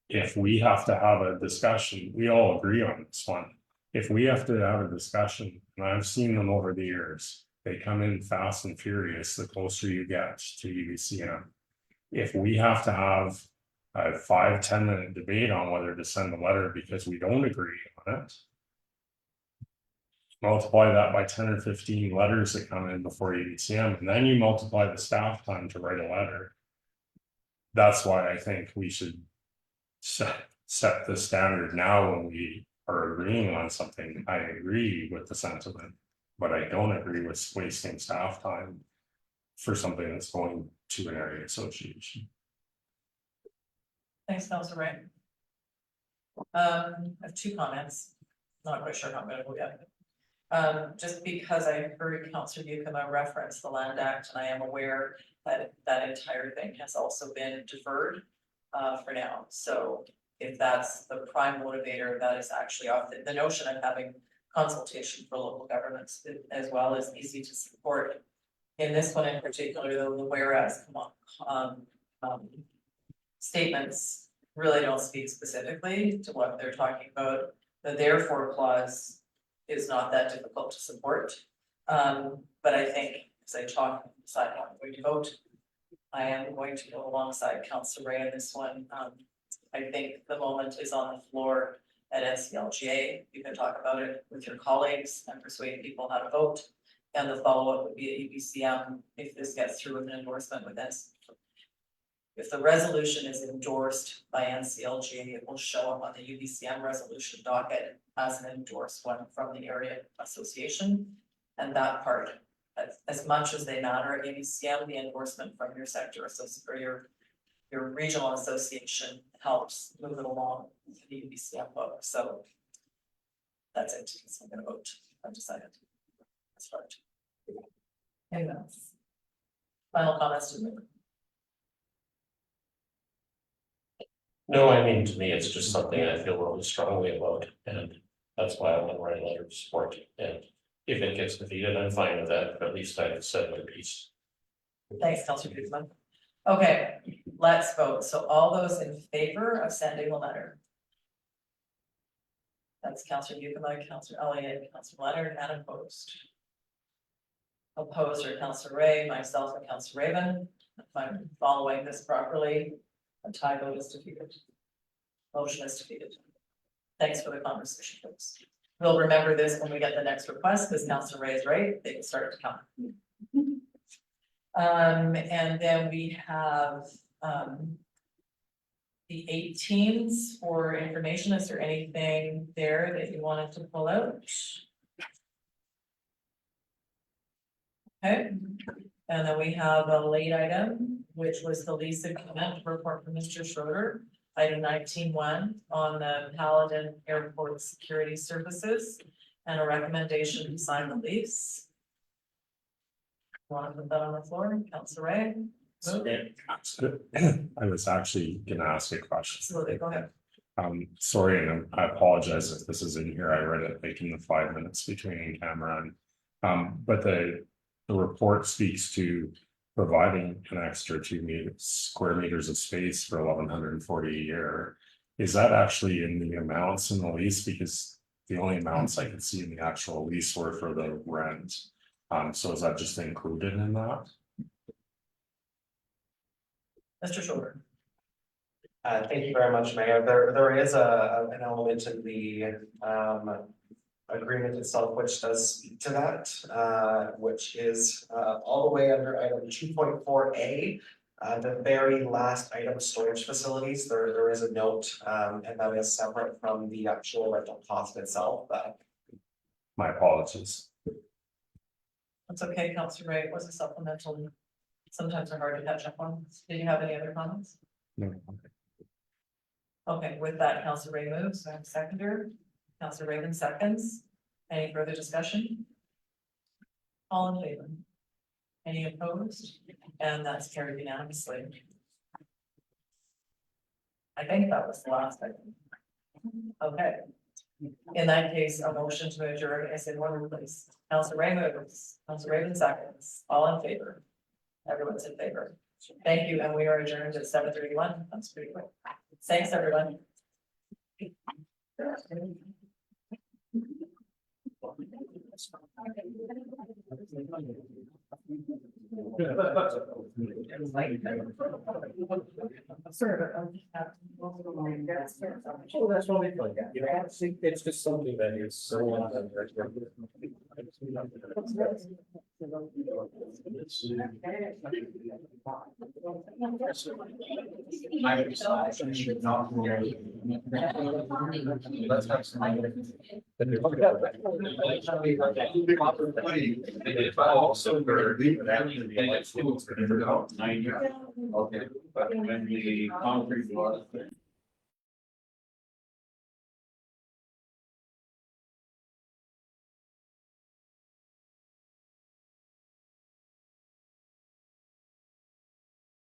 If we have to have a discussion, we all agree on this one. If we have to have a discussion, and I've seen them over the years, they come in fast and furious the closer you get to UBCM. If we have to have a 5-10 minute debate on whether to send a letter because we don't agree on it. Multiply that by 10 or 15 letters that come in before UBCM, and then you multiply the staff time to write a letter. That's why I think we should set the standard now when we are agreeing on something. I agree with the sentiment, but I don't agree with wasting staff time for something that's going to an area association. Thanks, Councilor Ray. I have two comments, not quite sure how I'm gonna go yet. Just because I heard Councilor Newcomb reference the Land Act, and I am aware that that entire thing has also been deferred for now. So if that's the prime motivator, that is actually off the notion of having consultation for local governments as well is easy to support. In this one in particular, though, the whereas statements really don't speak specifically to what they're talking about. The therefore clause is not that difficult to support. But I think as I talk and decide how I'm going to vote, I am going to go alongside Councilor Ray on this one. I think the moment is on the floor at NCLGA. You can talk about it with your colleagues and persuade people how to vote. And the follow-up would be at UBCM if this gets through with an endorsement with NCLGA. If the resolution is endorsed by NCLGA, it will show up on the UBCM resolution docket as an endorsed one from the area association. And that part, as much as they matter at UBCM, the endorsement from your sector association or your regional association helps move it along to the UBCM vote. So that's it. So I'm gonna vote. I've decided. That's right. Anyone else? Final comments to me. No, I mean, to me, it's just something I feel really strongly about, and that's why I'm gonna write a letter of support. And if it gets defeated, I'm fine with that, but at least I've said my piece. Thanks, Councilor Guzman. Okay, let's vote. So all those in favor of sending the letter? That's Councilor Newcomb, Councilor Elliott, Councilor Leonard, and opposed. Opposed are Councilor Ray, myself, and Councilor Raven. If I'm following this properly, a tie vote is defeated. Motion is defeated. Thanks for the conversation, folks. We'll remember this when we get the next request, because Councilor Ray is right, they will start to come. And then we have the 18s for information. Is there anything there that you wanted to pull out? Okay, and then we have a late item, which was the lease agreement report from Mr. Schroeder. Item 19.1 on the Paladin Airport Security Services and a recommendation to sign the lease. Want to put that on the floor, Councilor Ray? I was actually gonna ask a question. Absolutely, go ahead. Sorry, and I apologize if this is in here. I read it like in the 5 minutes between in camera and but the report speaks to providing an extra 2 square meters of space for 1,140 a year. Is that actually in the amounts in the lease? Because the only amounts I could see in the actual lease were for the rent. So is that just included in that? Mr. Schroeder. Thank you very much, Mayor. There is an element in the agreement itself which does speak to that, which is all the way under item 2.4A. The very last item, storage facilities, there is a note, and that is separate from the actual rental cost itself. My apologies. That's okay, Councilor Ray, it was a supplemental. Sometimes they're hard to catch up on. Did you have any other comments? No. Okay, with that, Councilor Ray moves, I'm seconder. Councilor Raven seconds. Any further discussion? All in favor? Any opposed? And that's carried unanimously. I think that was the last item. Okay. In that case, a motion to adjourn is in order, please. Councilor Ray moves, Councilor Raven seconds, all in favor? Everyone's in favor. Thank you, and we are adjourned at 7:31. That's pretty quick. Thanks, everyone. It's just something that is so. Let's have some. Also heard. Okay, but when the concrete was.